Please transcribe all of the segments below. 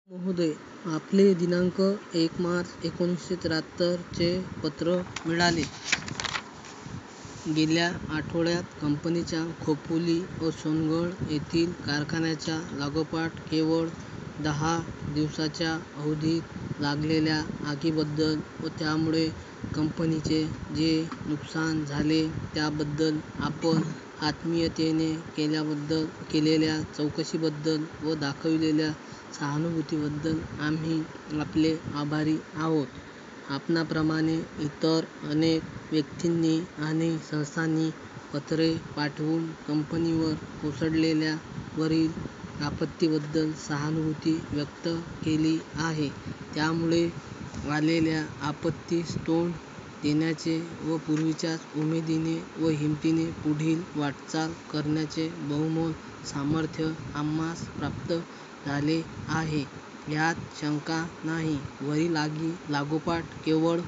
महोदय, आपले दिनांक 1 मार्च 1973 चे पत्र मिळाले. गेल्या आठवड्यात कंपनीच्या खोपोली व सोनगड येथील कारखान्याच्या लागोपाठ केवळ 10 दिवसाच्या अवधीत लागलेल्या आगीबद्दल व त्यामुळे कंपनीचे जे नुकसान झाले त्याबद्दल आपण आत्मीयतेने केलेल्या चौकशीबद्दल व दाखविलेल्या सहानुभूतीबद्दल आम्ही आपले आभारी आहोत. आपणाप्रमाणे इतर अनेक व्यक्तींनी आणि संस्थांनी पत्रे पाठवून कंपनीवर कोसळलेल्या वरील आपत्तीबद्दल सहानुभूती व्यक्त केली आहे. त्यामुळे आलेल्या आपत्तीस तोंड देण्याचे व पूर्वीच्याच उमेदीने व हिमतीने पुढील वाटचाल करण्याचे बहुमोल सामर्थ्य आम्हास प्राप्त झाले आहे, यात शंका नाही. वरील आगी लागोपाठ केवळ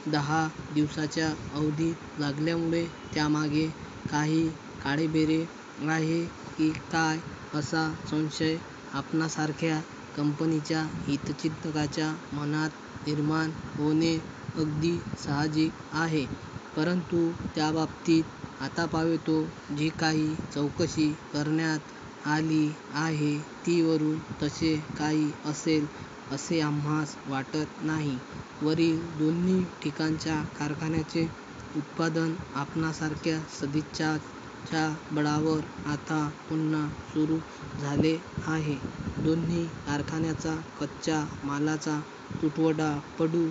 10 दिवसाच्या अवधीत लागल्यामुळे त्यामागे काही काळेबेरे आहे की काय असा संशय आपणासारख्या कंपनीच्या हितचिंतकाच्या मनात निर्माण होणे अगदी साहजिक आहे. परंतु त्याबाबतीत आतापावेतो जी काही चौकशी करण्यात आली आहे ती वरून तसे काही असेल असे आम्हास वाटत नाही. वरील दोन्ही ठिकाणच्या कारखान्याचे उत्पादन आपणासारख्या सदिच्छाच्या बळावर आता पुन्हा सुरू झाले आहे. दोन्ही कारखान्याचा कच्च्या मालाचा तुटवडा पडू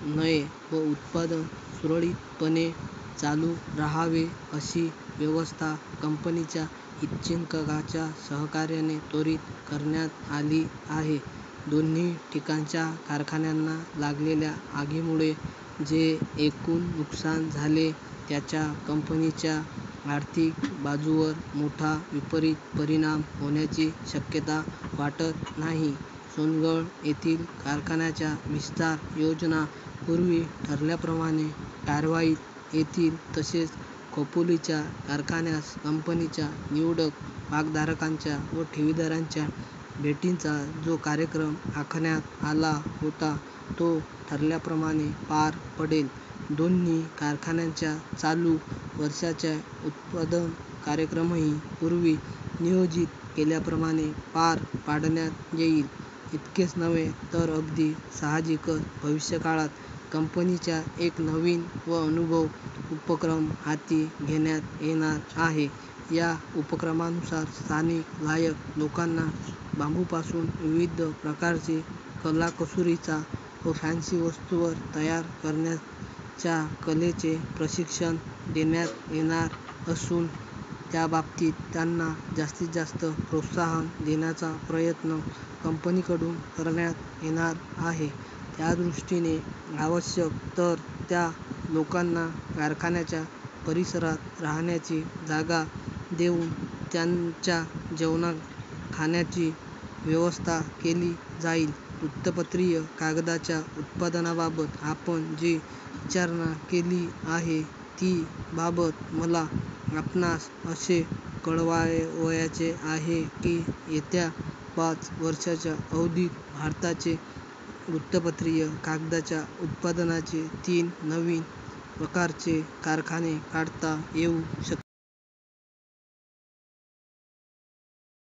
नये व उत्पादन सुरळीतपणे चालू राहावे अशी व्यवस्था कंपनीच्या हितचिंतकाच्या सहकार्याने त्वरित करण्यात आली आहे. दोन्ही ठिकाणच्या कारखान्यांना लागलेल्या आगीमुळे जे एकूण नुकसान झाले त्याचा कंपनीच्या आर्थिक बाजूवर मोठा विपरीत परिणाम होण्याची शक्यता वाटत नाही. सोनगड येथील कारखान्याच्या विस्तार योजना पूर्वी ठरल्याप्रमाणे कारवाईत येतील तसेच खोपोलीच्या कारखान्यास कंपनीच्या निवडक भागधारकांच्या व ठेवीदारांच्या भेटीचा जो कार्यक्रम आखण्यात आला होता तो ठरल्याप्रमाणे पार पडेल. दोन्ही कारखान्यांच्या चालू वर्षाचा उत्पादन कार्यक्रमही पूर्वी नियोजित केल्याप्रमाणे पार पाडण्यात येईल. इतकेच नव्हे तर अगदी साहजिकच भविष्यकाळात कंपनीचा एक नवीन व अनुभव उपक्रम हाती घेण्यात येणार आहे. या उपक्रमानुसार स्थानिक लायक लोकांना बांबूपासून विविध प्रकारचे कलाकुसरीचा व फॅन्सी वस्तूवर तयार करण्याच्या कलेचे प्रशिक्षण देण्यात येणार असून त्याबाबतीत त्यांना जास्तीत जास्त प्रोत्साहन देण्याचा प्रयत्न कंपनीकडून करण्यात येणार आहे. त्यादृष्टीने आवश्यक तर त्या लोकांना कारखान्याच्या परिसरात राहण्याची जागा देऊन त्यांच्या जेवणाखाण्याची व्यवस्था केली जाईल. वृत्तपत्रीय कागदाच्या उत्पादनाबाबत आपण जी विचारणा केली आहे ती बाबत मला आपणास असे कळवावयाचे आहे की येत्या 5 वर्षाच्या अवधीत भारताचे वृत्तपत्रीय कागदाच्या उत्पादनाचे 3 नवीन प्रकारचे कारखाने काढता येऊ शकतील.